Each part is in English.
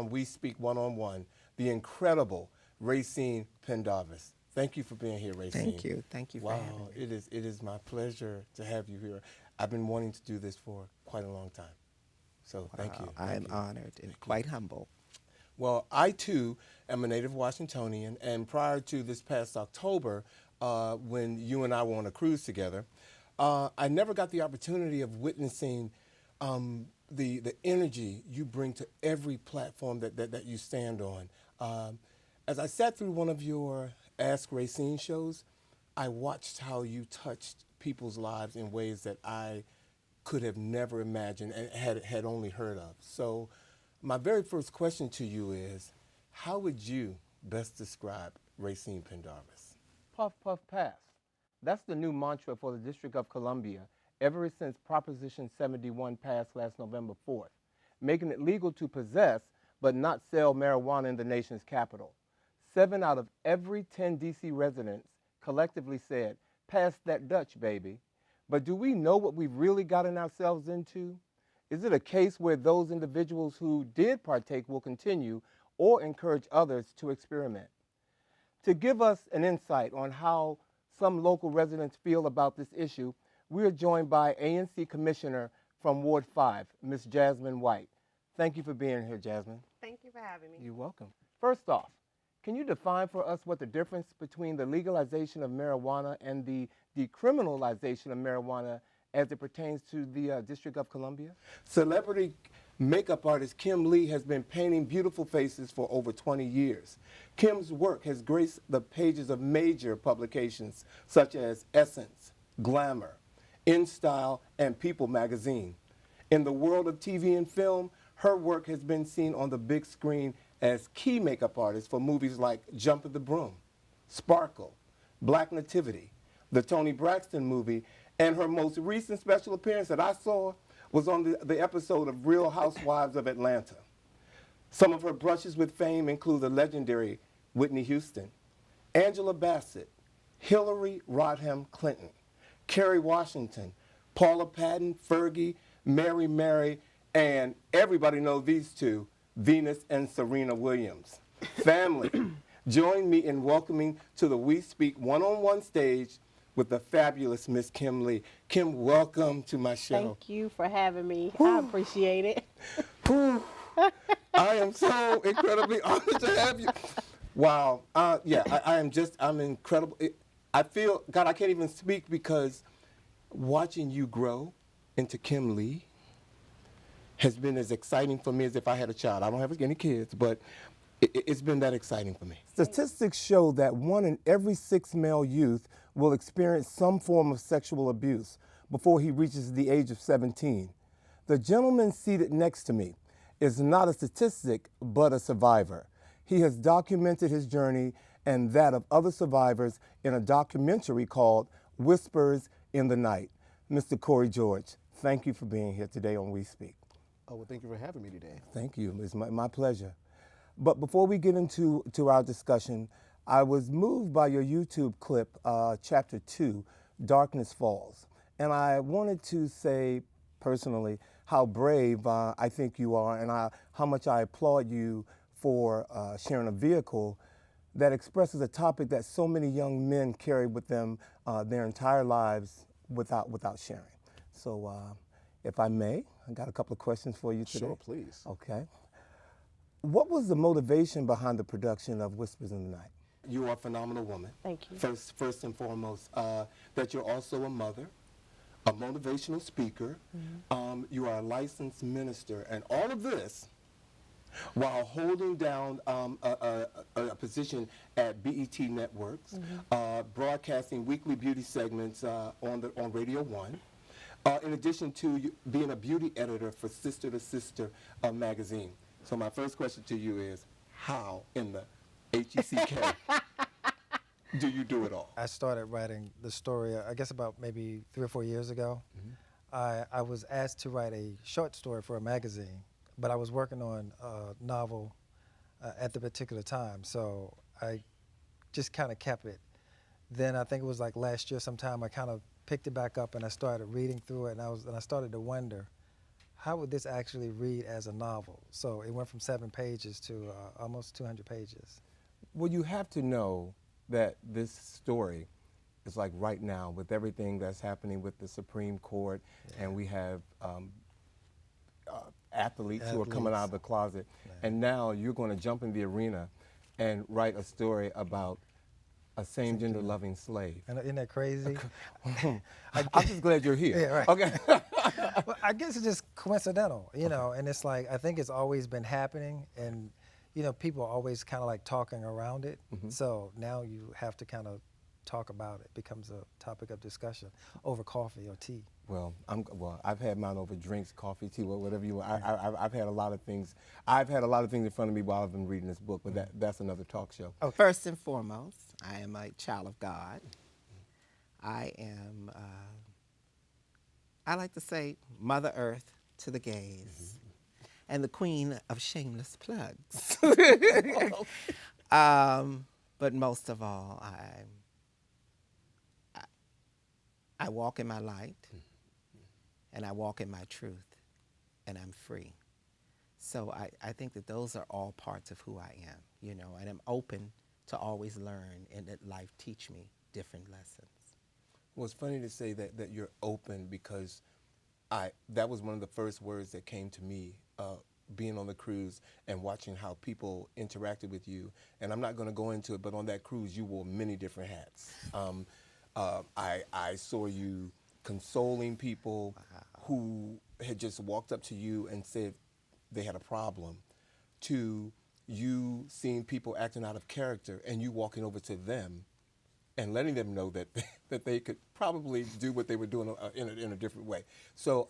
We Speak One-on-One, the incredible Racine Pendarvis. Thank you for being here, Racine. Thank you. Thank you for having me. It is my pleasure to have you here. I've been wanting to do this for quite a long time. So thank you. I am honored and quite humble. Well, I too am a native Washingtonian, and prior to this past October, when you and I were on a cruise together, I never got the opportunity of witnessing the energy you bring to every platform that you stand on. As I sat through one of your Ask Racine shows, I watched how you touched people's lives in ways that I could have never imagined and had only heard of. So my very first question to you is, how would you best describe Racine Pendarvis? Puff, puff, pass. That's the new mantra for the District of Columbia ever since Proposition 71 passed last November 4th, making it legal to possess but not sell marijuana in the nation's capital. 7 out of every 10 D.C. residents collectively said, "Pass that Dutch, baby." But do we know what we've really gotten ourselves into? Is it a case where those individuals who did partake will continue or encourage others to experiment? To give us an insight on how some local residents feel about this issue, we are joined by ANC Commissioner from Ward 5, Ms. Jasmine White. Thank you for being here, Jasmine. Thank you for having me. You're welcome. First off, can you define for us what the difference between the legalization of marijuana and the decriminalization of marijuana as it pertains to the District of Columbia? Celebrity makeup artist Kim Lee has been painting beautiful faces for over 20 years. Kim's work has graced the pages of major publications such as Essence, Glamour, InStyle, and People magazine. In the world of TV and film, her work has been seen on the big screen as key makeup artist for movies like Jumpin' the Broom, Sparkle, Black Nativity, the Toni Braxton movie, and her most recent special appearance that I saw was on the episode of Real Housewives of Atlanta. Some of her brushes with fame include the legendary Whitney Houston, Angela Bassett, Hillary Rodham Clinton, Kerry Washington, Paula Patton, Fergie, Mary, and everybody knows these two, Venus and Serena Williams. Family, join me in welcoming to the We Speak One-on-One stage with the fabulous Miss Kim Lee. Kim, welcome to my show. Thank you for having me. I appreciate it. I am so incredibly honored to have you. Wow. I'm incredible. I feel, God, I can't even speak because watching you grow into Kim Lee has been as exciting for me as if I had a child. I don't have any kids, but it's been that exciting for me. Statistics show that 1 in every 6 male youth will experience some form of sexual abuse before he reaches the age of 17. The gentleman seated next to me is not a statistic, but a survivor. He has documented his journey and that of other survivors in a documentary called Whispers in the Night. Mr. Corey George, thank you for being here today on We Speak. Oh, well, thank you for having me today. Thank you. It's my pleasure. But before we get into our discussion, I was moved by your YouTube clip, Chapter 2, Darkness Falls. And I wanted to say personally how brave I think you are and how much I applaud you for sharing a vehicle that expresses a topic that so many young men carry with them their entire lives without sharing. So if I may, I got a couple of questions for you today. Sure, please. Okay. What was the motivation behind the production of Whispers in the Night? You are a phenomenal woman. Thank you. First and foremost, that you're also a mother, a motivational speaker. Mm-hmm. You are a licensed minister, and all of this while holding down a position at BET Networks, mm-hmm. Broadcasting weekly beauty segments on Radio 1. In addition to being a beauty editor for Sister to Sister magazine. So my first question to you is, how in the HECK do you do it all? I started writing the story, I guess about maybe 3 or 4 years ago. Mm-hmm. I was asked to write a short story for a magazine, but I was working on a novel at the particular time, so I just kind of kept it. Then I think it was like last year sometime, I kind of picked it back up and I started reading through it, and I started to wonder how would this actually read as a novel? So it went from 7 pages to almost 200 pages. Well, you have to know that this story is like right now with everything that's happening with the Supreme Court, and we have athletes who are coming out of the closet, and now you're going to jump in the arena and write a story about a same-gender loving slave. And isn't that crazy? I'm just glad you're here. Yeah, right. Okay. Well, I guess it's just coincidental, you know, and it's like, I think it's always been happening, and, you know, people are always kind of like talking around it. So now you have to kind of talk about it. It becomes a topic of discussion over coffee or tea. Well, I've had mine over drinks, coffee, tea, whatever you want. I've had a lot of things. I've had a lot of things in front of me while I've been reading this book, but that's another talk show. Oh, first and foremost, I am a child of God. I am, I like to say, Mother Earth to the gays, and the queen of shameless plugs. But most of all, I walk in my light, and I walk in my truth, and I'm free. So I think that those are all parts of who I am, you know, and I'm open to always learn and let life teach me different lessons. Well, it's funny to say that you're open, because that was one of the first words that came to me being on the cruise and watching how people interacted with you. And I'm not going to go into it, but on that cruise you wore many different hats. I saw you consoling people who had just walked up to you and said they had a problem, to you seeing people acting out of character and you walking over to them and letting them know that that they could probably do what they were doing in a different way. So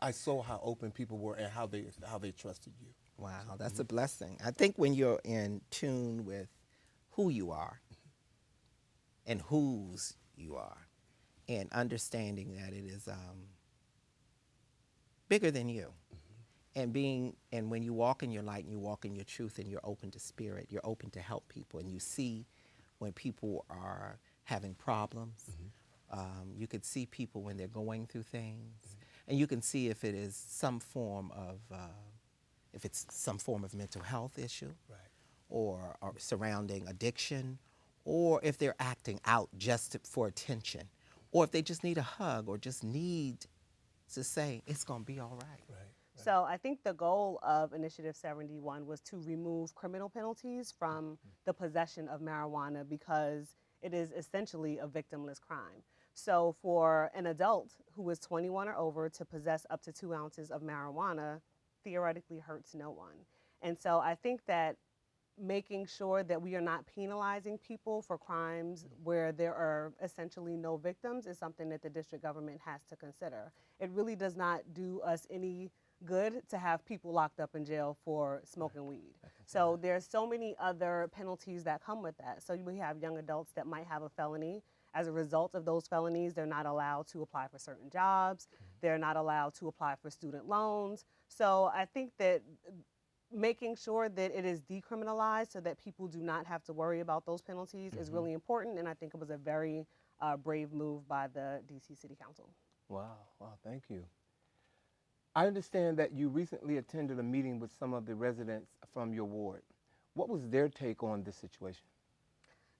I saw how open people were and how they trusted you. Wow, that's a blessing. I think when you're in tune with who you are and whose you are, and understanding that it is bigger than you, and when you walk in your light and you walk in your truth and you're open to spirit, you're open to help people, and you see when people are having problems. You could see people when they're going through things, and you can see if it is some form of mental health issue, Right. or surrounding addiction, or if they're acting out just for attention, or if they just need a hug, or just need to say, it's going to be all right. Right. So I think the goal of Initiative 71 was to remove criminal penalties from the possession of marijuana, because it is essentially a victimless crime. So for an adult who is 21 or over to possess up to 2 ounces of marijuana theoretically hurts no one. And so I think that making sure that we are not penalizing people for crimes where there are essentially no victims is something that the district government has to consider. It really does not do us any good to have people locked up in jail for smoking weed. So there's so many other penalties that come with that. So we have young adults that might have a felony. As a result of those felonies, they're not allowed to apply for certain jobs. They're not allowed to apply for student loans. So I think that making sure that it is decriminalized so that people do not have to worry about those penalties is really important, and I think it was a very brave move by the DC City Council. Wow, thank you. I understand that you recently attended a meeting with some of the residents from your ward. What was their take on this situation?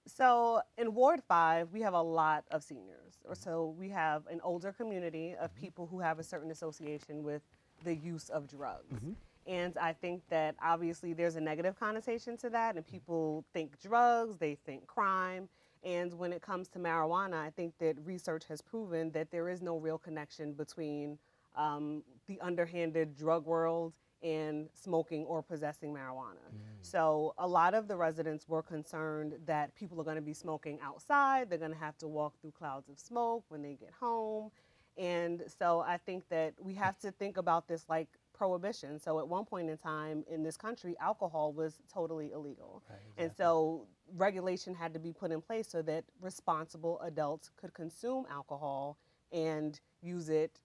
So in Ward 5, we have a lot of seniors. So we have an older community of people who have a certain association with the use of drugs. And I think that obviously there's a negative connotation to that, and people think drugs, they think crime. And when it comes to marijuana, I think that research has proven that there is no real connection between the underhanded drug world and smoking or possessing marijuana. So a lot of the residents were concerned that people are going to be smoking outside, they're going to have to walk through clouds of smoke when they get home. And so I think that we have to think about this like prohibition. So at one point in time in this country, alcohol was totally illegal. Right, exactly. And so regulation had to be put in place so that responsible adults could consume alcohol and use it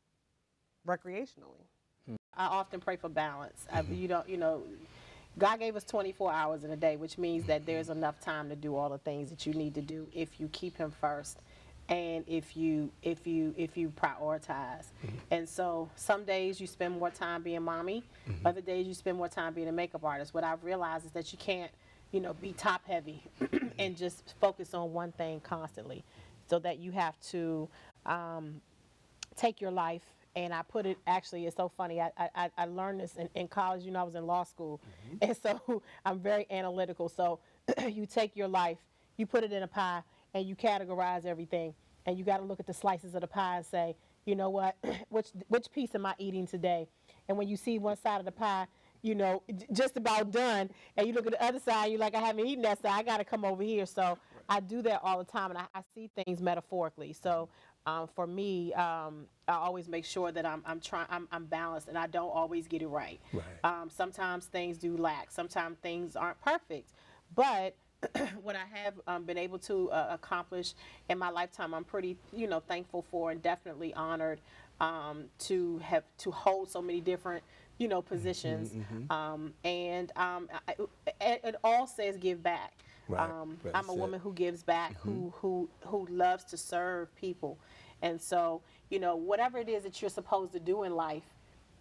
recreationally. I often pray for balance. God gave us 24 hours in a day, which means that there's enough time to do all the things that you need to do if you keep him first. and if you prioritize. And so some days you spend more time being mommy, other days you spend more time being a makeup artist. What I've realized is that you can't, be top heavy and just focus on one thing constantly, so that you have to take your life. And I put it, actually, it's so funny. I learned this in college. I was in law school. And so I'm very analytical. So you take your life, you put it in a pie, and you categorize everything. And you got to look at the slices of the pie and say, you know what, which piece am I eating today? And when you see one side of the pie, just about done, and you look at the other side, you're like, I haven't eaten that side. I got to come over here. So I do that all the time, and I see things metaphorically. So for me, I always make sure that I'm balanced, and I don't always get it right. Sometimes things do lack. Sometimes things aren't perfect, but what I have been able to accomplish in my lifetime, I'm pretty, thankful for, and definitely honored to hold so many different, positions. And it all says give back. Right. I'm a woman who gives back, who loves to serve people. And so, whatever it is that you're supposed to do in life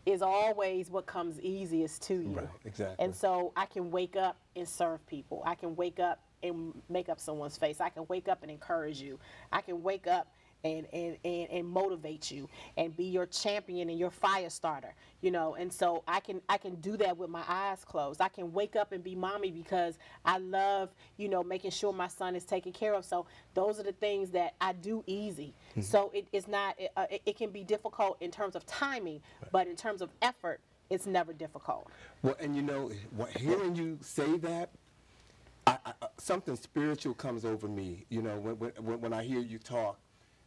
is always what comes easiest to you. Right, exactly. And so I can wake up and serve people. I can wake up and make up someone's face. I can wake up and encourage you. I can wake up and motivate you and be your champion and your fire starter, and so I can do that with my eyes closed. I can wake up and be mommy because I love, making sure my son is taken care of. So those are the things that I do easy. So it's not, it can be difficult in terms of timing, but in terms of effort, it's never difficult. Well, and hearing you say that, something spiritual comes over me, when I hear you talk,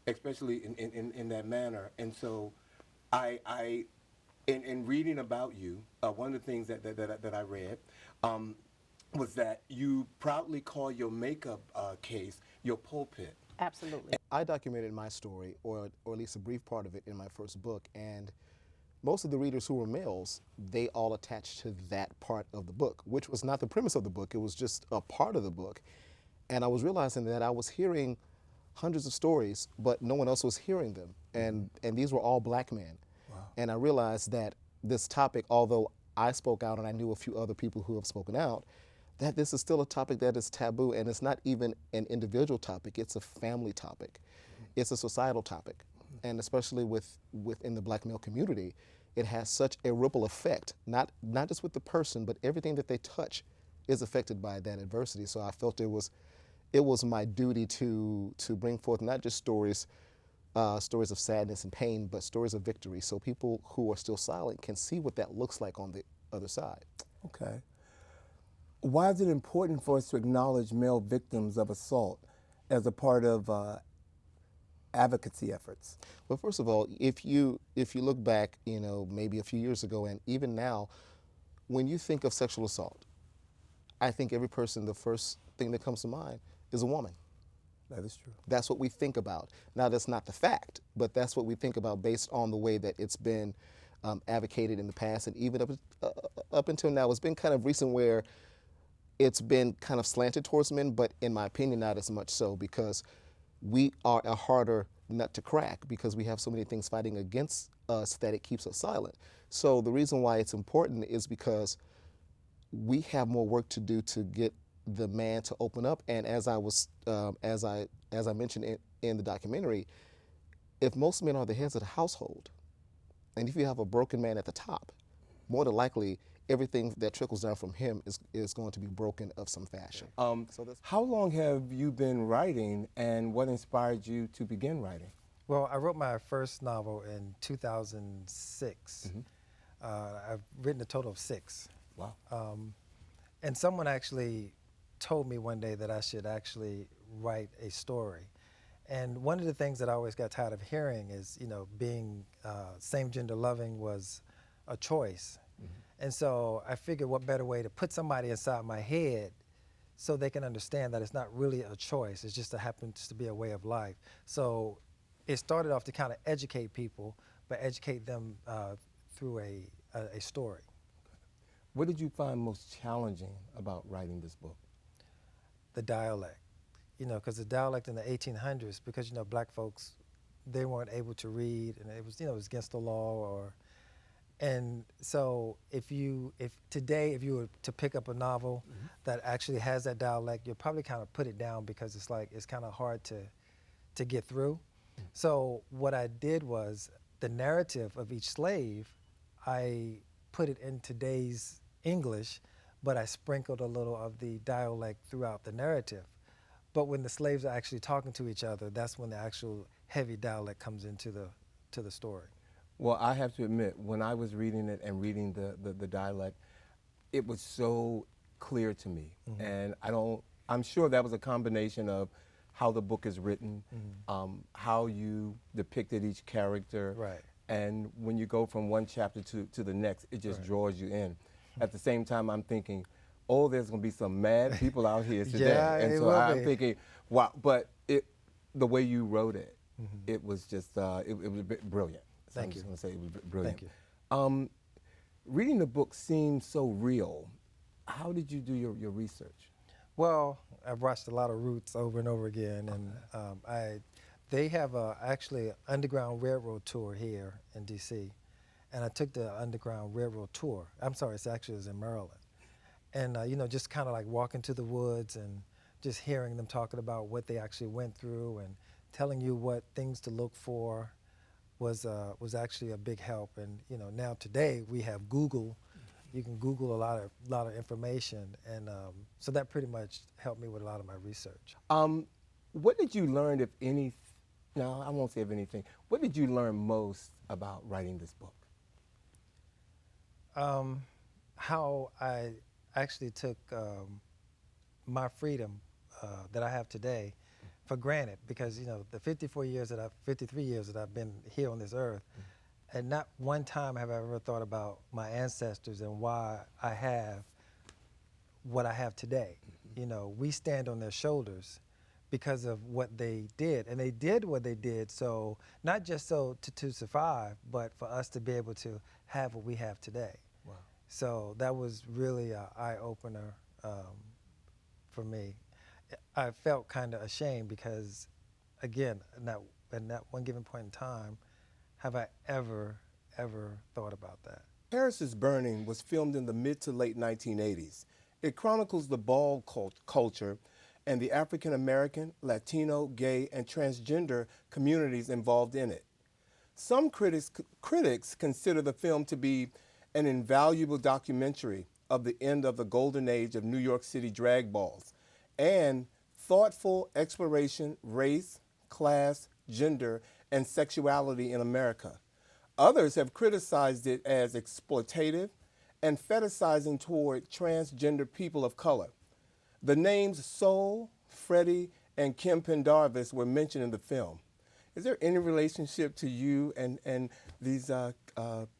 especially in that manner. And so in reading about you, one of the things that I read was that you proudly call your makeup case your pulpit. Absolutely. I documented my story, or at least a brief part of it, in my first book, and most of the readers who were males, they all attached to that part of the book, which was not the premise of the book. It was just a part of the book. And I was realizing that I was hearing hundreds of stories, but no one else was hearing them. And these were all black men. Wow. And I realized that this topic, although I spoke out and I knew a few other people who have spoken out, that this is still a topic that is taboo, and it's not even an individual topic, it's a family topic. It's a societal topic. And especially within the black male community, it has such a ripple effect, not just with the person, but everything that they touch is affected by that adversity. So I felt it was my duty to bring forth not just stories of sadness and pain, but stories of victory, so people who are still silent can see what that looks like on the other side. Okay. Why is it important for us to acknowledge male victims of assault as a part of advocacy efforts? Well, first of all, if you look back, maybe a few years ago, and even now, when you think of sexual assault, I think every person, the first thing that comes to mind is a woman. That is true. That's what we think about. Now, that's not the fact, but that's what we think about based on the way that it's been advocated in the past, and even up until now. It's been kind of recent where it's been kind of slanted towards men, but in my opinion, not as much so, because we are a harder nut to crack because we have so many things fighting against us that it keeps us silent. So the reason why it's important is because we have more work to do to get the man to open up. And as I mentioned in the documentary, if most men are the heads of the household, and if you have a broken man at the top, more than likely everything that trickles down from him is going to be broken of some fashion. How long have you been writing, and what inspired you to begin writing? Well, I wrote my first novel in 2006. I've written a total of 6. Wow. And someone actually told me one day that I should actually write a story. And one of the things that I always got tired of hearing is, being same-gender loving was a choice. And so I figured what better way to put somebody inside my head so they can understand that it's not really a choice, it just happens to be a way of life. So it started off to kind of educate people, but educate them through a story. What did you find most challenging about writing this book? The dialect. you know, because the dialect in the 1800s, because, you know, black folks, they weren't able to read, and it was, you know, it was against the law, or, and so if today, if you were to pick up a novel that actually has that dialect, you'll probably kind of put it down because it's like, it's kind of hard to get through. So what I did was the narrative of each slave, I put it in today's English, but I sprinkled a little of the dialect throughout the narrative. But when the slaves are actually talking to each other, that's when the actual heavy dialect comes into the story. Well, I have to admit, when I was reading it and reading the dialect, it was so clear to me. And I'm sure that was a combination of how the book is written, how you depicted each character. Right. And when you go from one chapter to the next, it just draws you in. At the same time, I'm thinking, oh, there's going to be some mad people out here today. Yeah, and it so will I'm be. thinking, wow, but the way you wrote it, it was just, it was brilliant. So Thank I'm you. just going to say it was brilliant. Thank you. Reading the book seems so real. How did you do your research? Well, I've watched a lot of Roots over and over again, and they have actually an Underground Railroad tour here in D.C., and I took the Underground Railroad tour. I'm sorry, it's in Maryland. And, you know, just kind of like walking to the woods and just hearing them talking about what they actually went through and telling you what things to look for was actually a big help. And, you know, now today we have Google. You can Google a lot of information, and so that pretty much helped me with a lot of my research. What did you learn, if any? No, I won't say if anything. What did you learn most about writing this book? How I actually took my freedom that I have today for granted, because, you know, the 53 years that I've been here on this earth, and not one time have I ever thought about my ancestors and why I have what I have today. You know, we stand on their shoulders because of what they did, and they did what they did, so not just so to survive, but for us to be able to have what we have today. Wow. So that was really an eye-opener for me. I felt kind of ashamed because, again, at that one given point in time, have I ever thought about that. Paris is Burning was filmed in the mid to late 1980s. It chronicles the ball culture and the African American, Latino, gay, and transgender communities involved in it. Some critics consider the film to be an invaluable documentary of the end of the golden age of New York City drag balls and thoughtful exploration, race, class, gender, and sexuality in America. Others have criticized it as exploitative and fetishizing toward transgender people of color. The names Soul, Freddie, and Kim Pendarvis were mentioned in the film. Is there any relationship to you and these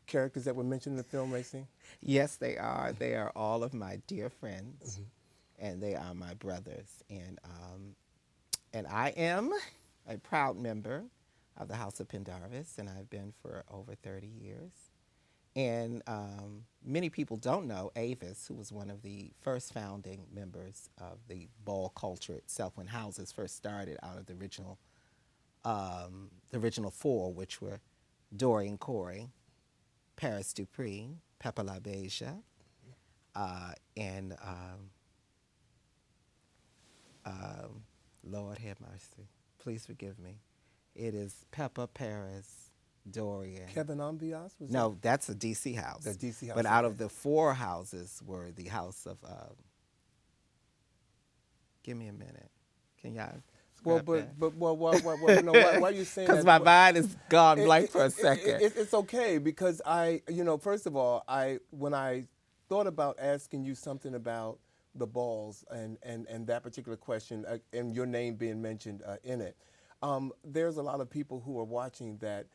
characters that were mentioned in the film, Racine? Yes, they are. They are all of my dear friends, and they are my brothers. And I am a proud member of the House of Pendarvis, and I've been for over 30 years. And many people don't know Avis, who was one of the first founding members of the ball culture itself when houses first started out of the original four, which were Dorian Corey, Paris Dupree, Pepper LaBeija, and Lord have mercy, please forgive me. It is Pepper, Paris, Dorian. Kevin Ambias? No, that's a D.C. house. The D.C. house. But out of the four houses were the house of, give me a minute. Can y'all? Well, why are you saying that? Because my mind is gone blank for a second. It's okay because first of all, when I thought about asking you something about the balls and that particular question and your name being mentioned in it, there's a lot of people who are watching that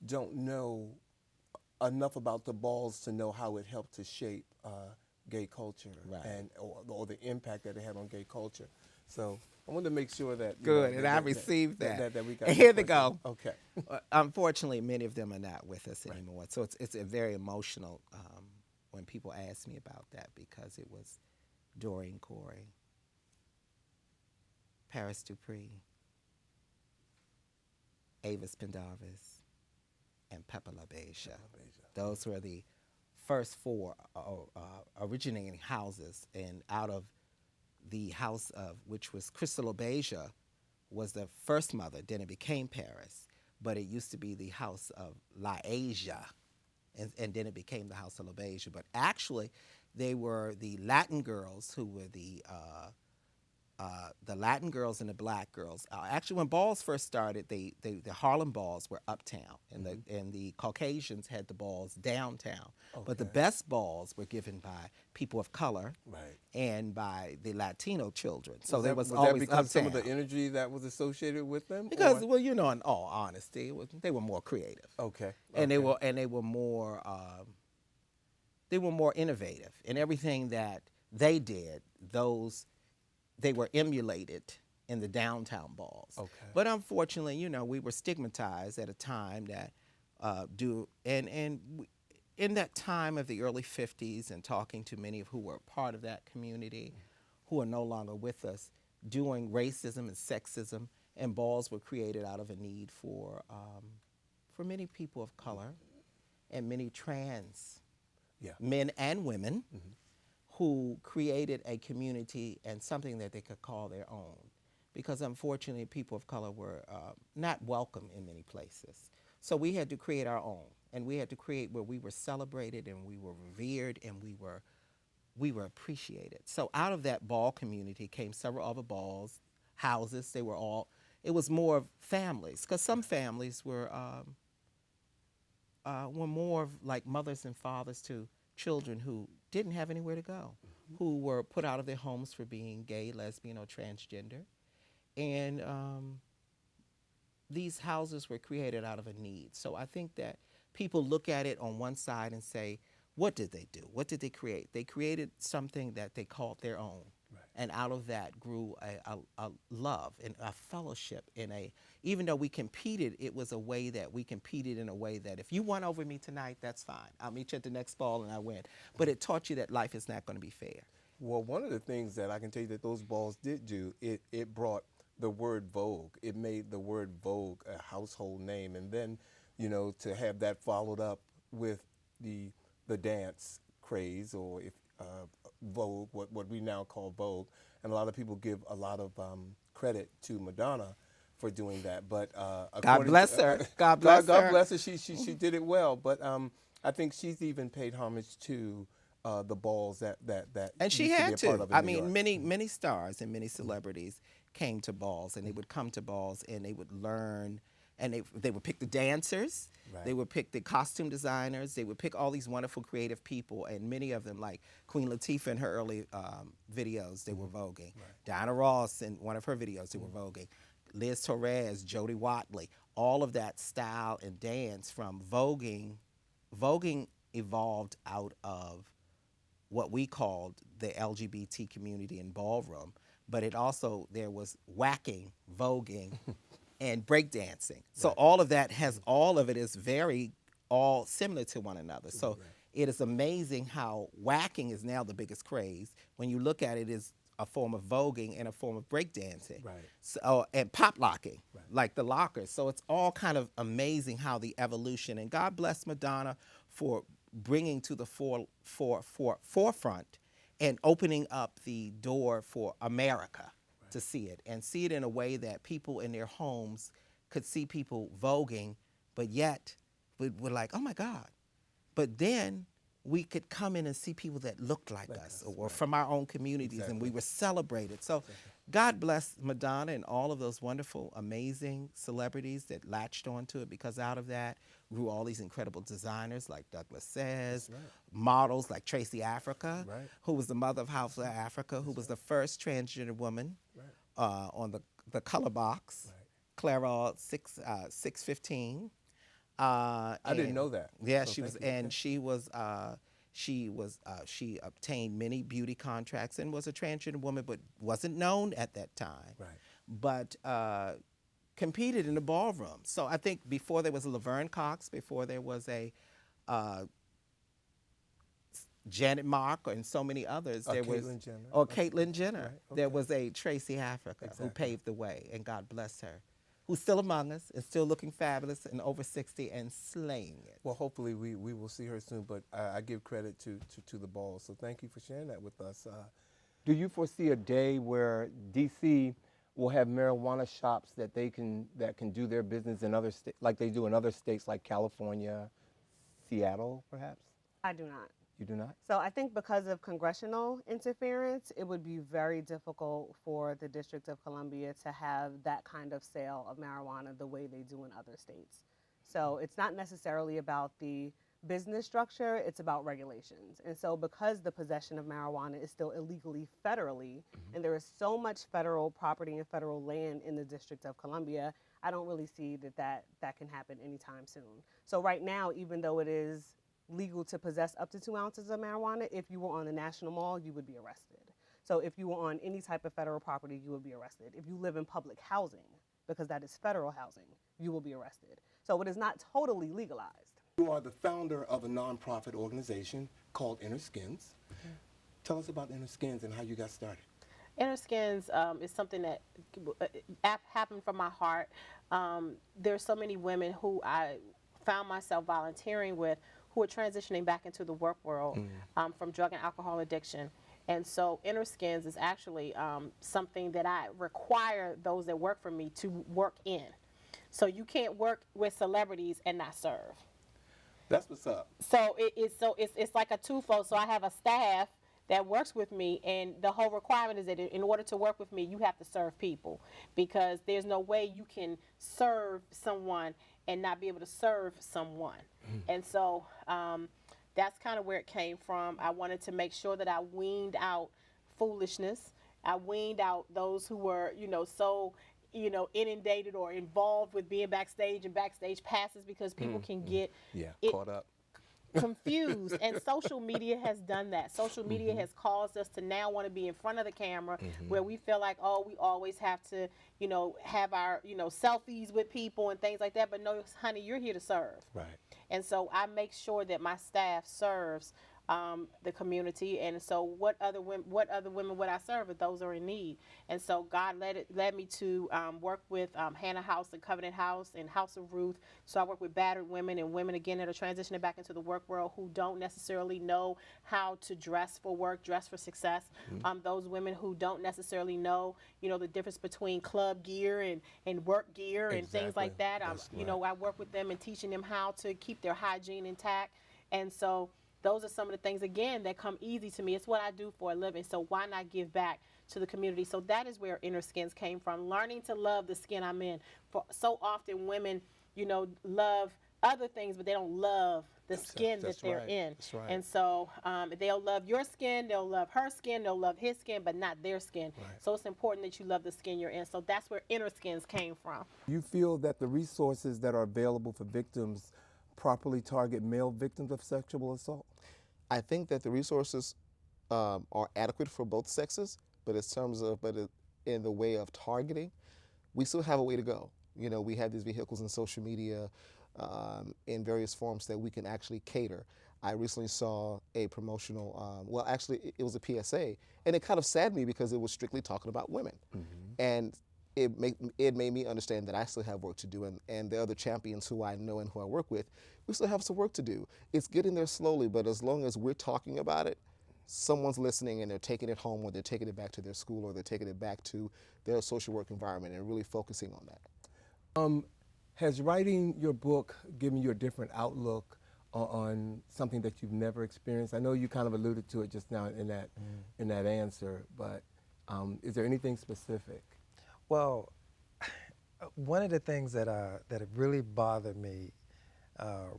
don't know enough about the balls to know how it helped to shape gay culture, Right. or the impact that it had on gay culture. So I wanted to make sure that Good, and I received that. we got And here that they go. question. Okay. Unfortunately, many of them are not with us anymore. So it's a very emotional when people ask me about that, because it was Dorian Corey, Paris Dupree, Avis Pendarvis, and Pepper LaBeija. Those were the first four originating houses, and out of the house of, which was Crystal LaBeija, was the first mother, then it became Paris, but it used to be the house of LaAsia, and then it became the house of LaBeija. But actually, they were the Latin girls who were the Latin girls and the black girls. Actually, when balls first started, the Harlem balls were uptown, and the Caucasians had the balls downtown. Okay. But the best balls were given by people of color, Right. and by the Latino children. So there was that always because uptown. some of the energy that was associated with them? Because, or? well, you know, in all honesty, they were more creative, Okay. and okay. they were more innovative in everything that they did. They were emulated in the downtown balls. Okay. But unfortunately, you know, we were stigmatized at a time that in that time of the early 50s, and talking to many of who were part of that community, who are no longer with us, doing racism and sexism, and balls were created out of a need for many people of color and many trans men and women who created a community and something that they could call their own. Because unfortunately, people of color were not welcome in many places. So we had to create our own, and we had to create where we were celebrated and we were revered and we were appreciated. So out of that ball community came several other balls, houses. It was more of families, because some families were more of like mothers and fathers to children who didn't have anywhere to go, who were put out of their homes for being gay, lesbian, or transgender. And these houses were created out of a need. So I think that people look at it on one side and say, what did they do? What did they create? They created something that they called their own. Right. And out of that grew a love and a fellowship. Even though we competed, it was a way that we competed in a way that if you won over me tonight, that's fine. I'll meet you at the next ball and I win. But it taught you that life is not going to be fair. Well, one of the things that I can tell you that those balls did do, it brought the word Vogue. It made the word Vogue a household name. And then, you know, to have that followed up with the dance craze, or Vogue, what we now call Vogue. And a lot of people give a lot of credit to Madonna for doing that. But God bless her. God bless her. God bless her. She did it well. But I think she's even paid homage to the balls that and she used had to be a part to. of in I New mean, York. many stars and many celebrities came to balls, and they would come to balls and they would learn, and they would pick the dancers, Right. they would pick the costume designers, they would pick all these wonderful creative people, and many of them, like Queen Latifah in her early videos, they were voguing. Right. Diana Ross in one of her videos, they were voguing. Liz Torres, Jody Watley, all of that style and dance from voguing. Voguing evolved out of what we called the LGBT community in ballroom, but there was whacking, voguing, and breakdancing. So all of it is all similar to one another. So it is amazing how whacking is now the biggest craze. When you look at it, is a form of voguing and a form of breakdancing. Right. So, and pop locking, like the lockers. So it's all kind of amazing how the evolution, and God bless Madonna for bringing to the forefront and opening up the door for America to see it, and see it in a way that people in their homes could see people voguing, but yet we're like, oh my God. But then we could come in and see people that looked like us, or from our own communities, and we were celebrated. So God bless Madonna and all of those wonderful, amazing celebrities that latched onto it, because out of that grew all these incredible designers like Douglas Says, models like Tracy Africa, who was the mother of House of Africa, who was the first transgender woman on the color box, Clara 615. I didn't know that. Yeah, So she obtained many beauty contracts and was a transgender woman, but wasn't known at that time. Right. But competed in the ballroom. So I think before there was Laverne Cox, before there was a Janet Mock and so many others. There was Caitlyn Jenner. or Caitlyn Jenner. Right, There okay. was a Tracy Africa who Exactly. paved the way, and God bless her, who's still among us and still looking fabulous and over 60 and slaying it. Well, hopefully we will see her soon, but I give credit to the ball. So thank you for sharing that with us. Do you foresee a day where DC will have marijuana shops that can do their business in other states, like they do in other states like California, Seattle, perhaps? I do not. You do not? So I think because of congressional interference, it would be very difficult for the District of Columbia to have that kind of sale of marijuana the way they do in other states. So it's not necessarily about the business structure, it's about regulations. And so because the possession of marijuana is still illegally federally, and there is so much federal property and federal land in the District of Columbia, I don't really see that can happen anytime soon. So right now, even though it is legal to possess up to 2 ounces of marijuana, if you were on the National Mall, you would be arrested. So if you were on any type of federal property, you would be arrested. If you live in public housing, because that is federal housing, you will be arrested. So it is not totally legalized. You are the founder of a nonprofit organization called Inner Skins. Tell us about Inner Skins and how you got started. Inner Skins is something that happened from my heart. There's so many women who I found myself volunteering with who are transitioning back into the work world from drug and alcohol addiction. And so Inner Skins is actually something that I require those that work for me to work in. So you can't work with celebrities and not serve. That's what's up. So it's like a twofold. So I have a staff that works with me, and the whole requirement is that in order to work with me, you have to serve people, because there's no way you can serve someone and not be able to serve someone. And so that's kind of where it came from. I wanted to make sure that I weaned out foolishness. I weaned out those who were, so inundated or involved with being backstage and backstage passes, because people can get Caught up. confused. And social media has done that. Social media has caused us to now want to be in front of the camera, where we feel like, oh, we always have to, have our, selfies with people and things like that. But no, honey, you're here to serve. Right. And so I make sure that my staff serves the community. And so what other women would I serve if those are in need? And so God led me to work with Hannah House and Covenant House and House of Ruth. So I work with battered women and women, again, that are transitioning back into the work world, who don't necessarily know how to dress for work, dress for success. Those women who don't necessarily know, the difference between club gear and work gear and things like that. I work with them and teaching them how to keep their hygiene intact. And so those are some of the things, again, that come easy to me. It's what I do for a living, so why not give back to the community? So that is where Inner Skins came from, learning to love the skin I'm in. For so often women, love other things, but they don't love the skin that they're in. That's right. And so they'll love your skin, they'll love her skin, they'll love his skin, but not their skin. Right. So it's important that you love the skin you're in. So that's where Inner Skins came from. You feel that the resources that are available for victims properly target male victims of sexual assault? I think that the resources are adequate for both sexes, but in the way of targeting, we still have a way to go. We have these vehicles in social media in various forms that we can actually cater. I recently saw a promotional, it was a PSA, and it kind of saddened me because it was strictly talking about women. And it made me understand that I still have work to do, and the other champions who I know and who I work with, we still have some work to do. It's getting there slowly, but as long as we're talking about it, someone's listening and they're taking it home, or they're taking it back to their school, or they're taking it back to their social work environment and really focusing on that. Has writing your book given you a different outlook on something that you've never experienced? I know you kind of alluded to it just now in that answer, but is there anything specific? Well, one of the things that really bothered me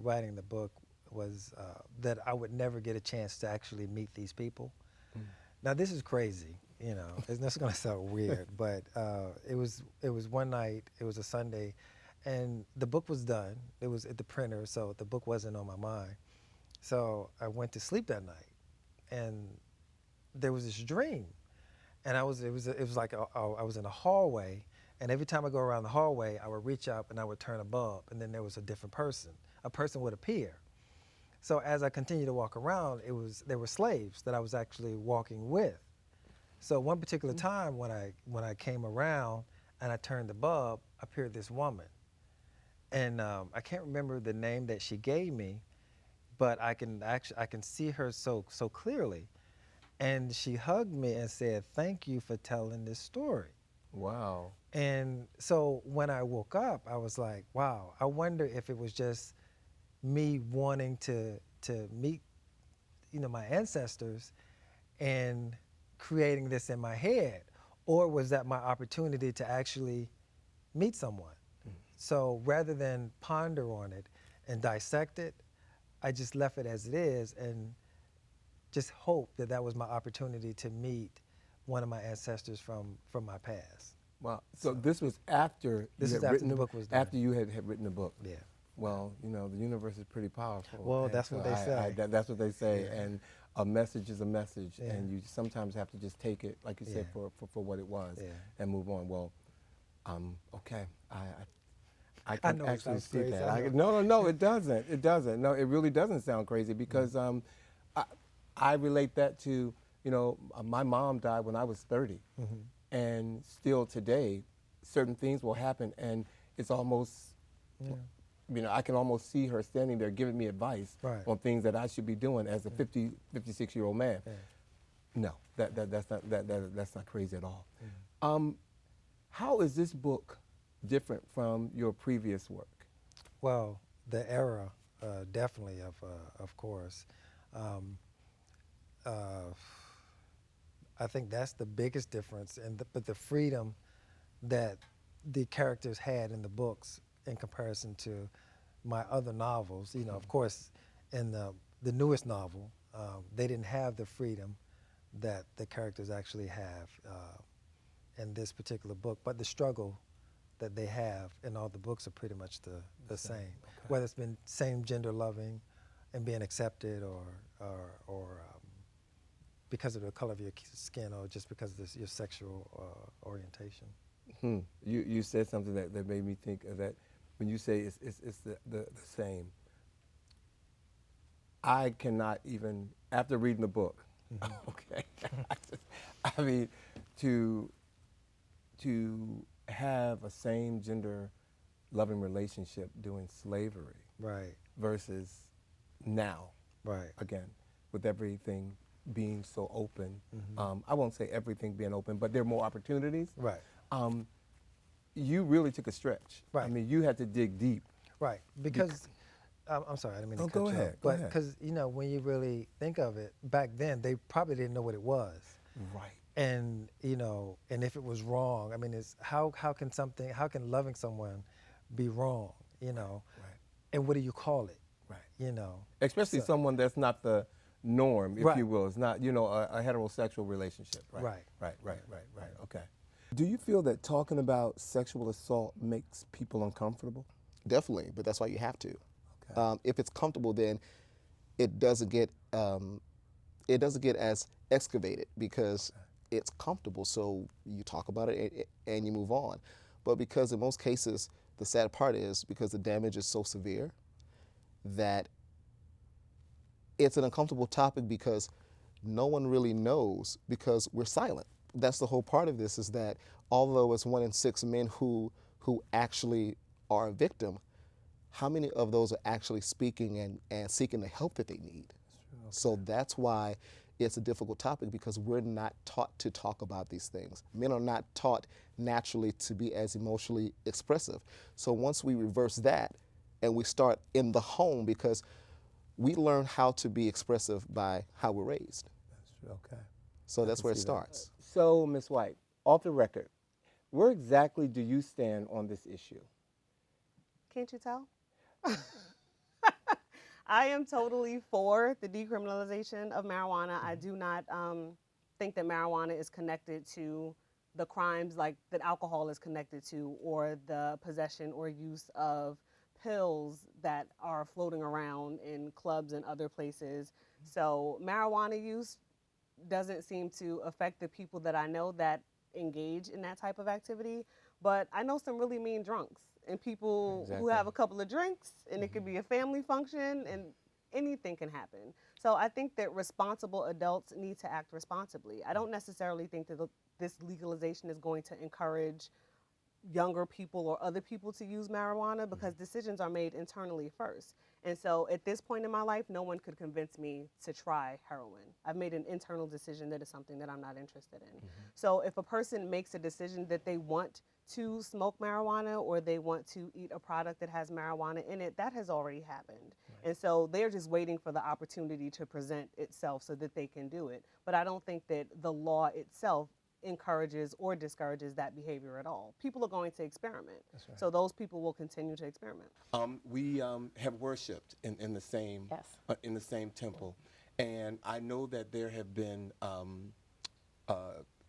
writing the book was that I would never get a chance to actually meet these people. Now, this is crazy, it's not going to sound weird, but it was one night, it was a Sunday, and the book was done. It was at the printer, so the book wasn't on my mind. So I went to sleep that night, and there was this dream. And it was like I was in a hallway, and every time I go around the hallway, I would reach up and I would turn a bulb, and then there was a different person. A person would appear. So as I continued to walk around, there were slaves that I was actually walking with. So one particular time when I came around and I turned the bulb, appeared this woman, and I can't remember the name that she gave me, but I can see her so clearly, and she hugged me and said, "Thank you for telling this story." Wow. And so when I woke up, I was like, "Wow, I wonder if it was just me wanting to meet, my ancestors, and creating this in my head, or was that my opportunity to actually meet someone?" So rather than ponder on it and dissect it, I just left it as it is and just hope that that was my opportunity to meet one of my ancestors from my past. Wow. So this was after This you is had after written the book was done. after you had written the book. Yeah. Well, the universe is pretty powerful. Well, and that's what they say. That's what they say, Yeah. and a message is a message, Yeah. and you sometimes have to just take it, like you said, Yeah. for what it was, Yeah. and move on. Well, okay, I I can know it actually sounds see crazy, that. I know. No, it doesn't. It doesn't. No, it really doesn't sound crazy because I relate that to, my mom died when I was 30, and still today, certain things will happen, and it's almost, I can almost see her standing there giving me advice Right. on things that I should be doing as a 56-year-old man. Yeah. No, that's not crazy at all. How is this book different from your previous work? Well, the era, definitely, of course. I think that's the biggest difference, but the freedom that the characters had in the books in comparison to my other novels. Of course, in the newest novel, they didn't have the freedom that the characters actually have in this particular book, but the struggle that they have in all the books are pretty much the same. Okay. Whether it's been same gender loving and being accepted, or because of the color of your skin, or just because of your sexual orientation. You said something that made me think of that. When you say it's the same, I cannot even, after reading the book, okay, I mean, to have a same gender loving relationship during slavery Right. versus now, Right. again, with everything being so open. I won't say everything being open, but there are more opportunities. Right. You really took a stretch. I Right. mean, you had to dig deep. Right. Because I'm sorry, I didn't mean to No, cut go you ahead, off. go But ahead. because when you really think of it, back then they probably didn't know what it was. Right. And and if it was wrong, I mean, it's how can loving someone be wrong? Right. And what do you call it? Right. Especially So- someone that's not the norm, if Right. you will. It's not, a heterosexual relationship. Right. Right. Right. Okay. Do you feel that talking about sexual assault makes people uncomfortable? Definitely, but that's why you have to. Okay. If it's comfortable, then it doesn't get as excavated because it's comfortable. So you talk about it and you move on. But because in most cases, the sad part is because the damage is so severe that it's an uncomfortable topic because no one really knows because we're silent. That's the whole part of this, is that although it's 1 in 6 men who actually are a victim, how many of those are actually speaking and seeking the help that they need? So that's why it's a difficult topic, because we're not taught to talk about these things. Men are not taught naturally to be as emotionally expressive. So once we reverse that and we start in the home, because we learn how to be expressive by how we're raised. That's true. Okay. So that's can where it see that. starts. So, Ms. White, off the record, where exactly do you stand on this issue? Can't you tell? I am totally for the decriminalization of marijuana. I do not think that marijuana is connected to the crimes like that alcohol is connected to, or the possession or use of pills that are floating around in clubs and other places. So marijuana use doesn't seem to affect the people that I know that engage in that type of activity. But I know some really mean drunks and people who Exactly. have a couple of drinks, and it could be a family function, and anything can happen. So I think that responsible adults need to act responsibly. I don't necessarily think that this legalization is going to encourage younger people or other people to use marijuana, because decisions are made internally first. And so at this point in my life, no one could convince me to try heroin. I've made an internal decision that is something that I'm not interested in. So if a person makes a decision that they want to smoke marijuana or they want to eat a product that has marijuana in it, that has already happened. And so they're just waiting for the opportunity to present itself so that they can do it. But I don't think that the law itself encourages or discourages that behavior at all. People are going to experiment. So those people will continue to experiment. We have worshipped in the same Yes. in the same temple, and I know that there have been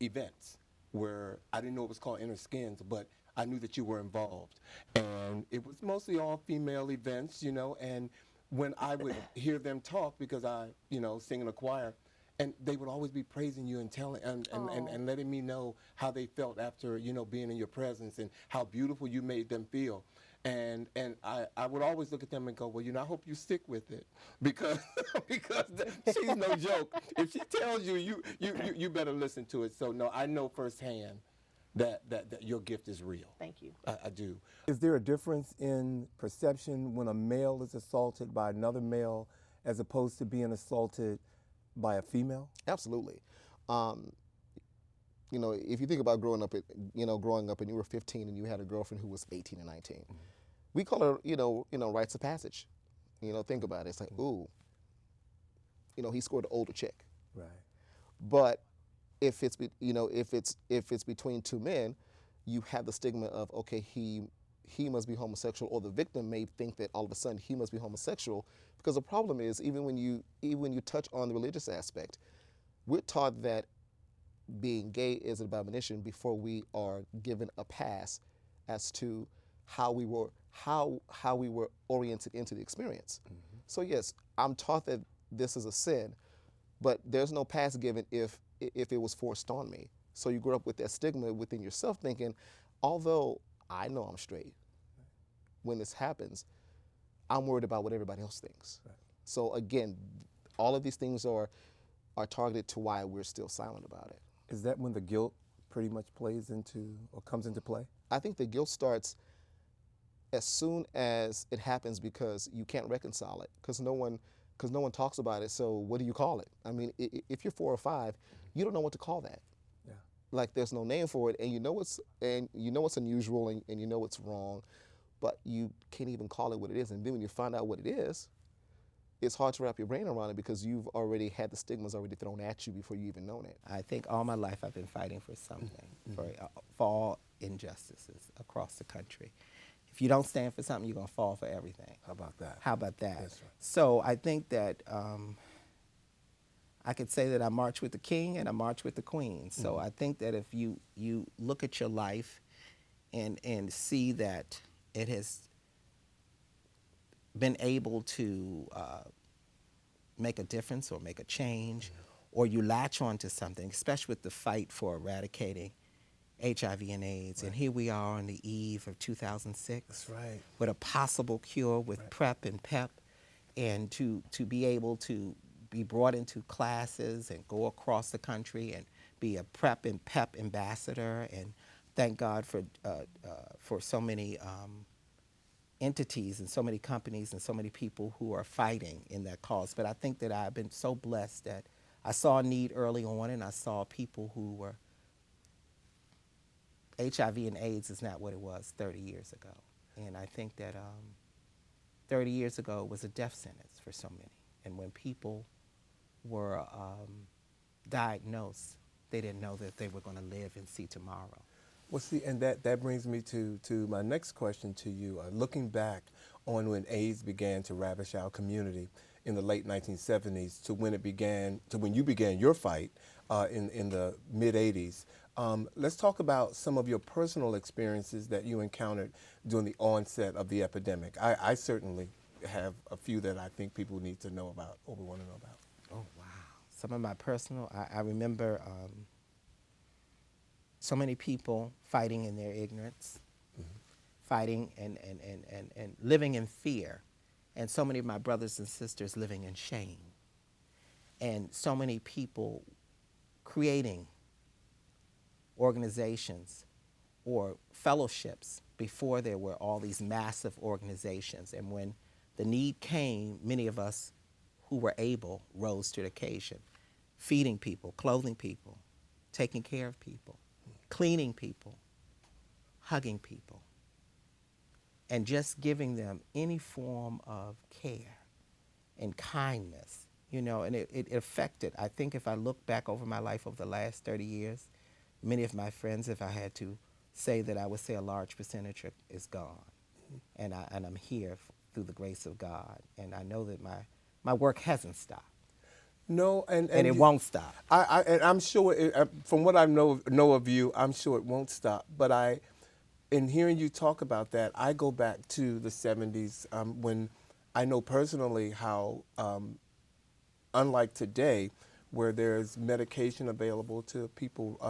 events where I didn't know it was called Inner Skins, but I knew that you were involved, and it was mostly all female events, you know. And when I would hear them talk, because I, you know, sing in a choir, and they would always be praising you and telling and letting me know how they felt after, you know, being in your presence and how beautiful you made them feel. And I would always look at them and go, well, you know, I hope you stick with it, because she's no joke. If she tells you, you better listen to it. So no, I know firsthand that your gift is real. Thank you. I do. Is there a difference in perception when a male is assaulted by another male as opposed to being assaulted by a female? Absolutely. You know, if you think about growing up and you were 15 and you had a girlfriend who was 18 and 19, we call her, you know, rites of passage. You know, think about it. It's like, ooh, you know, he scored an older chick. Right. But if it's between two men, you have the stigma of, okay, he must be homosexual, or the victim may think that all of a sudden he must be homosexual, because the problem is, even when you touch on the religious aspect, we're taught that being gay is an abomination before we are given a pass as to how we were oriented into the experience. So yes, I'm taught that this is a sin, but there's no pass given if it was forced on me. So you grow up with that stigma within yourself, thinking, although I know I'm straight, when this happens, I'm worried about what everybody else thinks. Right. So again, all of these things are targeted to why we're still silent about it. Is that when the guilt pretty much plays into or comes into play? I think the guilt starts as soon as it happens, because you can't reconcile it, because no one talks about it. So what do you call it? I mean, if you're 4 or 5, you don't know what to call that. Yeah. Like, there's no name for it, and you know it's unusual, and you know it's wrong, but you can't even call it what it is. And then when you find out what it is, it's hard to wrap your brain around it, because you've already had the stigmas already thrown at you before you even known it. I think all my life I've been fighting for something, for all injustices across the country. If you don't stand for something, you're going to fall for everything. How about that? How about that? That's right. So I think that I could say that I march with the king and I march with the queen. So I think that if you look at your life and see that it has been able to make a difference or make a change, or you latch on to something, especially with the fight for eradicating HIV and AIDS. Right. And here we are on the eve of 2006. That's right. With a possible cure with PrEP and PEP, and to be able to be brought into classes and go across the country and be a PrEP and PEP ambassador. And thank God for so many entities and so many companies and so many people who are fighting in that cause. But I think that I've been so blessed that I saw a need early on, and I saw people who were HIV and AIDS is not what it was 30 years ago. And I think that 30 years ago was a death sentence for so many. And when people were diagnosed, they didn't know that they were going to live and see tomorrow. Well, see, and that brings me to my next question to you. Looking back on when AIDS began to ravage our community in the late 1970s to when you began your fight in the mid 80s. Let's talk about some of your personal experiences that you encountered during the onset of the epidemic. I certainly have a few that I think people need to know about or want to know about. Oh, wow. Some of my personal, I remember so many people fighting in their ignorance, fighting and living in fear. and so many of my brothers and sisters living in shame, and so many people creating organizations or fellowships before there were all these massive organizations. And when the need came, many of us who were able rose to the occasion, feeding people, clothing people, taking care of people, cleaning people, hugging people, and just giving them any form of care and kindness, you know, and it affected. I think if I look back over my life over the last 30 years, many of my friends, if I had to say that, I would say a large percentage is gone. And I'm here through the grace of God. And I know that my work hasn't stopped. No, And it won't stop. And I'm sure, from what I know of you, I'm sure it won't stop. But in hearing you talk about that, I go back to the 70s when I know personally how, unlike today, where there's medication available to people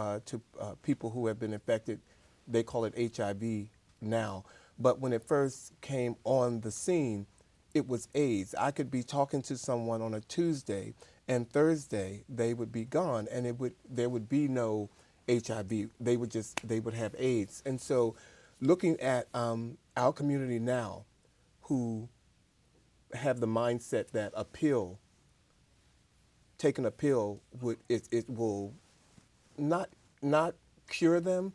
who have been infected, they call it HIV now. But when it first came on the scene, it was AIDS. I could be talking to someone on a Tuesday, and Thursday they would be gone, and there would be no HIV. They would have AIDS. And so, looking at our community now, who have the mindset that taking a pill it will not cure them,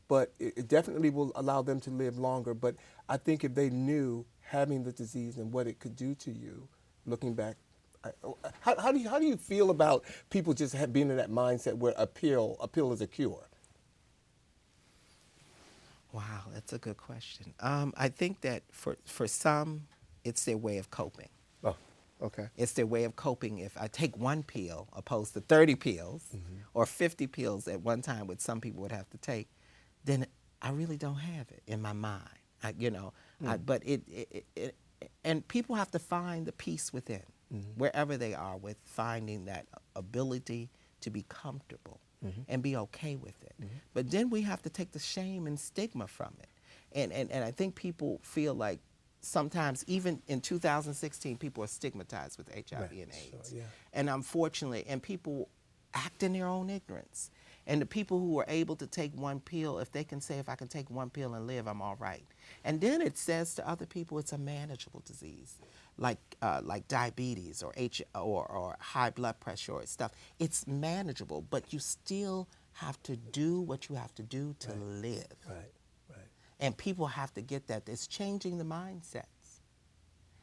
but it definitely will allow them to live longer. But I think if they knew having the disease and what it could do to you, looking back, how do you feel about people just being in that mindset where a pill is a cure? Wow, that's a good question. I think that for some, it's their way of coping. Oh, okay. It's their way of coping. If I take one pill opposed to 30 pills or 50 pills at one time, which some people would have to take, then I really don't have it in my mind. But and people have to find the peace within, wherever they are, with finding that ability to be comfortable and be okay with it. But then we have to take the shame and stigma from it. And I think people feel like sometimes, even in 2016, people are stigmatized with HIV and AIDS. Sure, yeah. And unfortunately, and people act in their own ignorance. And the people who are able to take one pill, if they can say, if I can take one pill and live, I'm all right. And then it says to other people it's a manageable disease, like diabetes or high blood pressure or stuff. It's manageable, but you still have to do what you have to do to live. Right. And people have to get that. It's changing the mindsets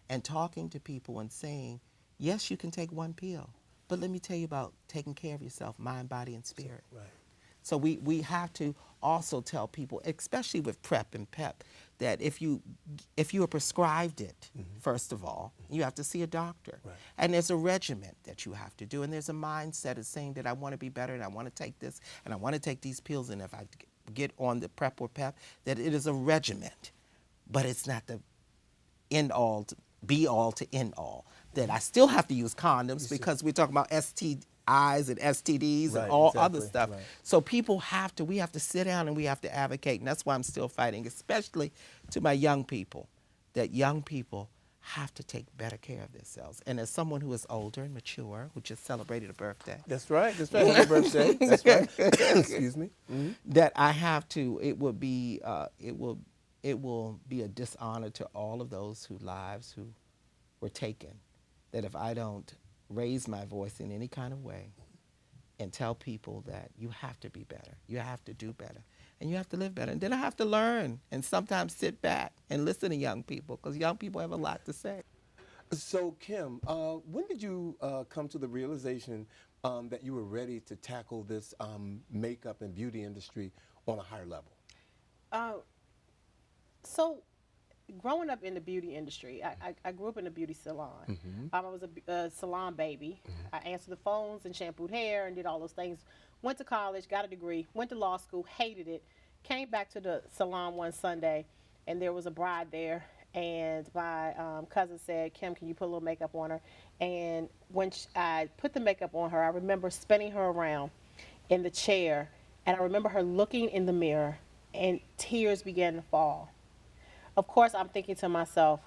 and talking to people and saying, yes, you can take one pill, but let me tell you about taking care of yourself, mind, body, and spirit. Right. So we have to also tell people, especially with PrEP and PEP, that if you are prescribed it, first of all, you have to see a doctor. Right. And there's a regimen that you have to do, and there's a mindset of saying that I want to be better and I want to take this and I want to take these pills, and if I get on the PrEP or PEP, that it is a regimen, but it's not the end all, be all to end all. That I still have to use condoms because we're talking about STIs and STDs and all other stuff. Right. So we have to sit down and we have to advocate, and that's why I'm still fighting, especially to my young people, that young people have to take better care of themselves. And as someone who is older and mature, who just celebrated a birthday. That's right. Happy birthday. That's right. Excuse me. That I have to, it will be a dishonor to all of those whose lives who were taken, that if I don't raise my voice in any kind of way and tell people that you have to be better, you have to do better, and you have to live better. And then I have to learn and sometimes sit back and listen to young people, because young people have a lot to say. So, Kim, when did you come to the realization that you were ready to tackle this makeup and beauty industry on a higher level? So, growing up in the beauty industry, I grew up in a beauty salon. I was a salon baby. I answered the phones and shampooed hair and did all those things. Went to college, got a degree, went to law school, hated it. Came back to the salon one Sunday, and there was a bride there. And my cousin said, Kim, can you put a little makeup on her? And when I put the makeup on her, I remember spinning her around in the chair. And I remember her looking in the mirror, and tears began to fall. Of course, I'm thinking to myself,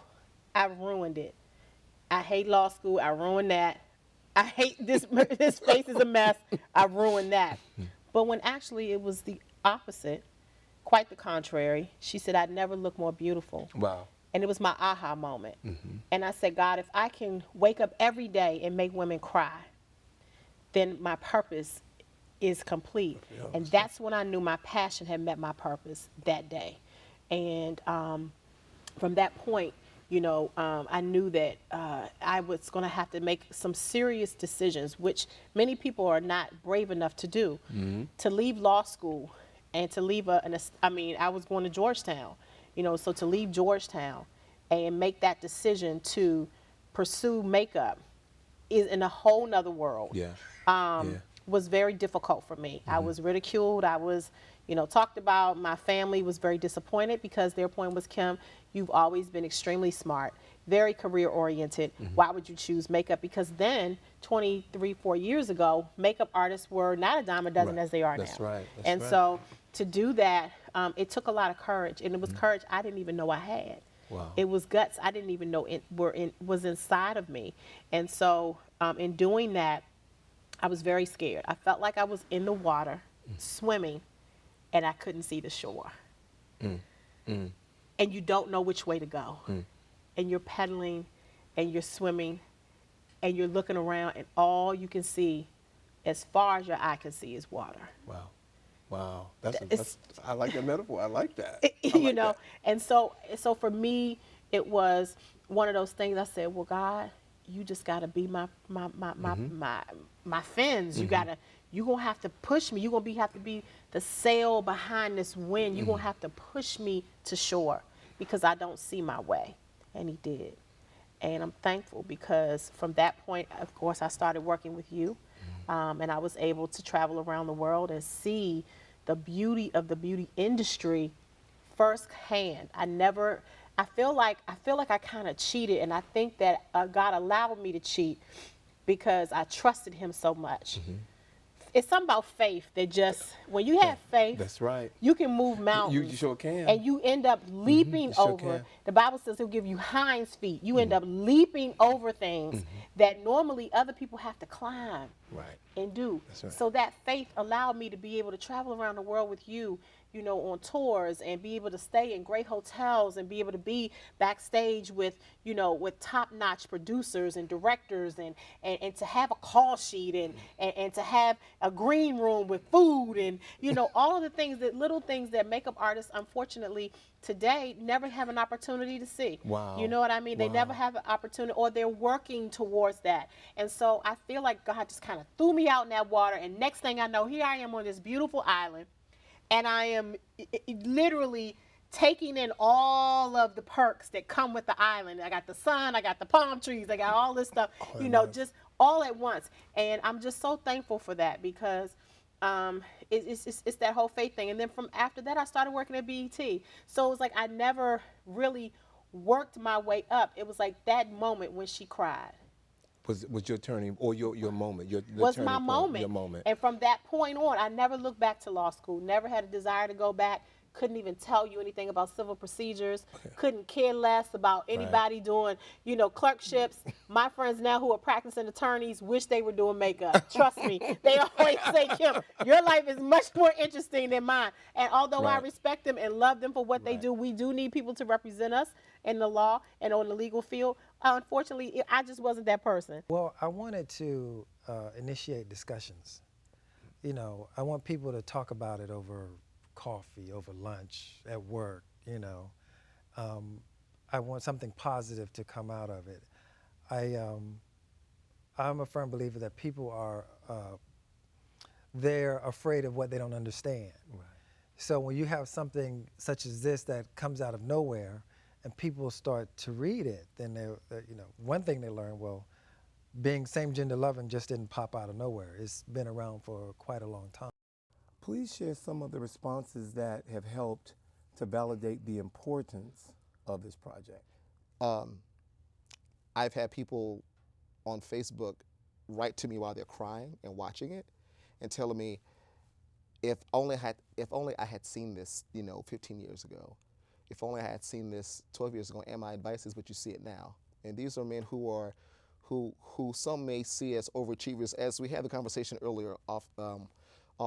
I've ruined it. I hate law school. I ruined that. I hate this. This face is a mess. I ruined that. But when actually it was the opposite, quite the contrary. She said, I'd never look more beautiful. Wow. And it was my aha moment. And I said, God, if I can wake up every day and make women cry, then my purpose is complete. And that's when I knew my passion had met my purpose that day. And from that point, I knew that I was going to have to make some serious decisions, which many people are not brave enough to do. To leave law school and to leave I was going to Georgetown, so to leave Georgetown and make that decision to pursue makeup is in a whole nother world. Was very difficult for me. I was ridiculed. I was, talked about. My family was very disappointed because their point was, Kim, you've always been extremely smart, very career oriented. Why would you choose makeup? Because then 23, 4 years ago, makeup artists were not a dime a dozen as they are now. That's right. And so to do that, it took a lot of courage, and it was courage I didn't even know I had. Wow. It was guts I didn't even know was inside of me. And so in doing that, I was very scared. I felt like I was in the water, swimming, and I couldn't see the shore. And you don't know which way to go. And you're pedaling, and you're swimming, and you're looking around, and all you can see, as far as your eye can see, is water. Wow. Wow. That's I like that metaphor. I like that. That. And so for me, it was one of those things I said, well, God, you just got to be my fins. You're going to have to push me. You're going to have to be the sail behind this wind. You're going to have to push me to shore because I don't see my way. And he did. And I'm thankful because from that point, of course, I started working with you. And I was able to travel around the world and see the beauty of the beauty industry firsthand. I feel like I kind of cheated, and I think that God allowed me to cheat because I trusted him so much. It's something about faith that just, when you have faith, That's right. you can move mountains. You sure can. And you end up leaping you sure over. can. The Bible says he'll give you hinds feet. You end up leaping over things that normally other people have to climb and do. That's right. So that faith allowed me to be able to travel around the world with you, on tours, and be able to stay in great hotels and be able to be backstage with, with top-notch producers and directors and to have a call sheet and to have a green room with food and, all of the things, little things that makeup artists, unfortunately, today never have an opportunity to see. Wow. You know what I mean? They never have an opportunity, or they're working towards that. And so I feel like God just kind of threw me out in that water, and next thing I know, here I am on this beautiful island, and I am literally taking in all of the perks that come with the island. I got the sun, I got the palm trees, I got all this stuff, just all at once. And I'm just so thankful for that because it's that whole faith thing. And then from after that, I started working at BET. So it was like I never really worked my way up. It was like that moment when she cried. Was your turning, or your moment? Was my moment. Your moment. And from that point on, I never looked back to law school. Never had a desire to go back. Couldn't even tell you anything about civil procedures. Couldn't care less about anybody doing, clerkships. My friends now who are practicing attorneys wish they were doing makeup. Trust me. They always say, Kim, your life is much more interesting than mine. And although I respect them and love them for what they do, we do need people to represent us in the law and on the legal field. Unfortunately, I just wasn't that person. Well, I wanted to initiate discussions. I want people to talk about it over coffee, over lunch, at work, I want something positive to come out of it. I'm a firm believer that people are, they're afraid of what they don't understand. Right. So when you have something such as this that comes out of nowhere and people start to read it, then one thing they learn, well, being same gender loving just didn't pop out of nowhere. It's been around for quite a long time. Please share some of the responses that have helped to validate the importance of this project. I've had people on Facebook write to me while they're crying and watching it and telling me, if only I had seen this, 15 years ago, if only I had seen this 12 years ago, and my advice is, but you see it now. And these are men who some may see as overachievers. As we had the conversation earlier off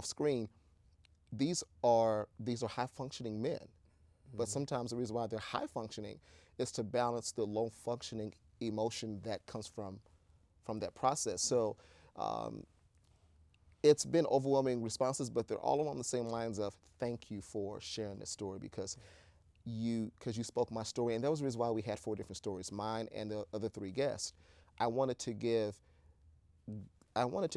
screen, these are high functioning men. But sometimes the reason why they're high functioning is to balance the low functioning emotion that comes from that process. So it's been overwhelming responses, but they're all along the same lines of thank you for sharing this story because you spoke my story, and that was the reason why we had 4 different stories, mine and the other 3 guests. I wanted to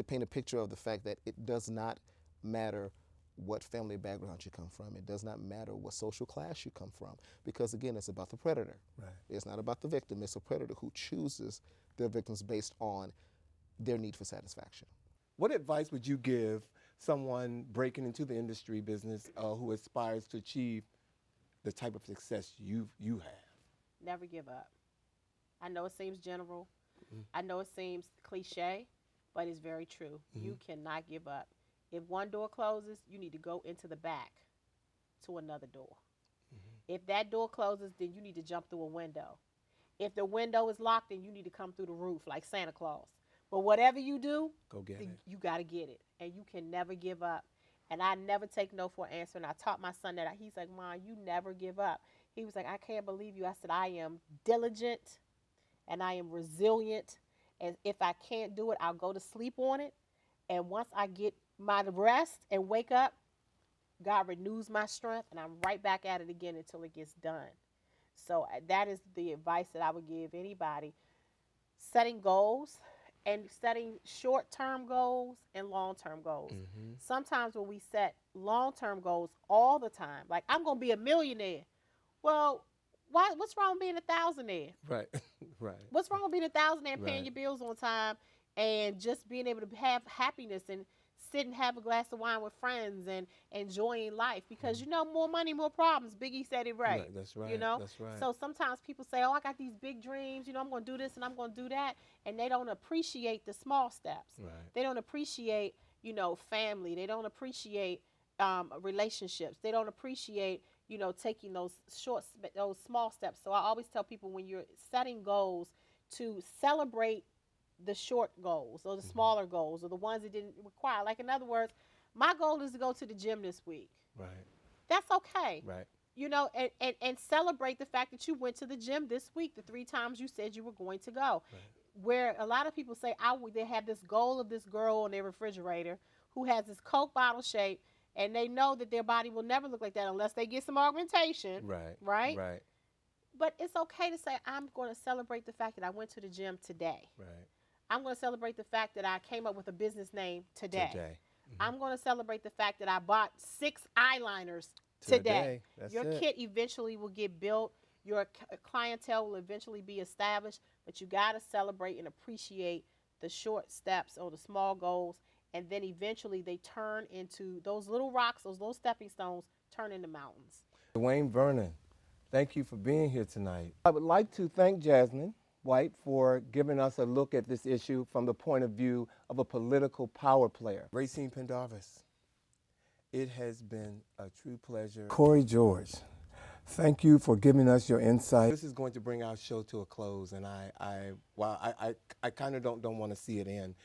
paint a picture of the fact that it does not matter what family background you come from. It does not matter what social class you come from, because again, it's about the predator. Right. It's not about the victim. It's a predator who chooses their victims based on their need for satisfaction. What advice would you give someone breaking into the industry business who aspires to achieve the type of success you have? Never give up. I know it seems general. I know it seems cliche, but it's very true. You cannot give up. If one door closes, you need to go into the back to another door. If that door closes, then you need to jump through a window. If the window is locked, then you need to come through the roof like Santa Claus. But whatever you do, Go get it. you got to get it. And you can never give up. And I never take no for an answer. And I taught my son that. He's like, Mom, you never give up. He was like, I can't believe you. I said, I am diligent and I am resilient. And if I can't do it, I'll go to sleep on it. And once I get my rest and wake up, God renews my strength and I'm right back at it again until it gets done. So that is the advice that I would give anybody. Setting goals and setting short-term goals and long-term goals. Sometimes when we set long-term goals all the time, like I'm going to be a millionaire. Well, what's wrong with being a thousandaire? Right, right. What's wrong with being a thousandaire and paying Right. your bills on time and just being able to have happiness and sit and have a glass of wine with friends and enjoying life? Because you know, more money, more problems. Biggie said it right. That's right. You know? That's right. So sometimes people say, oh, I got these big dreams, you know, I'm going to do this and I'm going to do that. And they don't appreciate the small steps. Right. They don't appreciate, you know, family. They don't appreciate relationships. They don't appreciate, you know, taking those small steps. So I always tell people when you're setting goals to celebrate the short goals or the smaller goals or the ones that didn't require. Like, in other words, my goal is to go to the gym this week. Right. That's okay. Right. You know, and celebrate the fact that you went to the gym this week, the 3 times you said you were going to go. Right. Where a lot of people say, they have this goal of this girl on their refrigerator who has this Coke bottle shape, and they know that their body will never look like that unless they get some augmentation. Right. Right? Right. But it's okay to say, I'm going to celebrate the fact that I went to the gym today. Right. I'm going to celebrate the fact that I came up with a business name today. Today. I'm going to celebrate the fact that I bought 6 eyeliners today. That's Your it. kit eventually will get built. Your clientele will eventually be established. But you got to celebrate and appreciate the short steps or the small goals. And then eventually they turn into those little rocks, those little stepping stones, turn into mountains. Dwayne Vernon, thank you for being here tonight. I would like to thank Jasmine White for giving us a look at this issue from the point of view of a political power player. Racine Pendarvis, it has been a true pleasure. Corey George, thank you for giving us your insight. This is going to bring our show to a close, and I kind of don't want to see it end.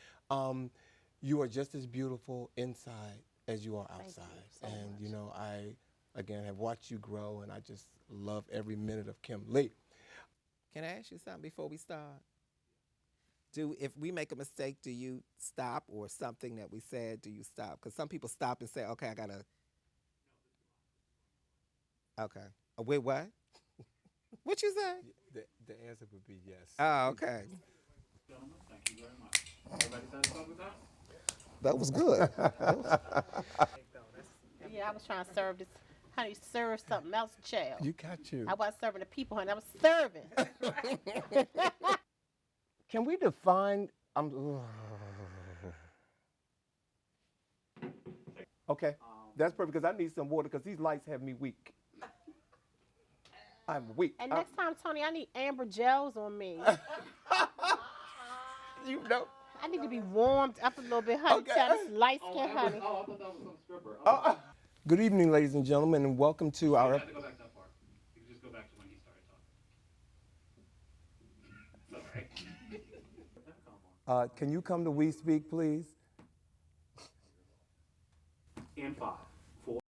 You are just as beautiful inside as you are outside. Thank you so much. You know, I, again, have watched you grow, and I just love every minute of Kim Lee. Can I ask you something before we start? If we make a mistake, do you stop, or something that we said, do you stop? Because some people stop and say, okay, I gotta. Okay. Wait, what? What you say? The answer would be yes. Oh, okay. Gentlemen, thank you very much. Everybody satisfied with that? That was good. Yeah, I was trying to serve this. Honey, serve something else, child. You got you. I wasn't serving the people, honey. I was serving. Can we define? Okay, that's perfect because I need some water because these lights have me weak. I'm weak. And next time, Tony, I need amber gels on me. You know. I need to be warmed up a little bit, honey. Okay. Child, this light skin, honey. I thought that was some stripper. Good evening, ladies and gentlemen, and welcome to You our. don't have to go back that far. You can just go back to when he started Can you come to We Speak, please? In 5, 4.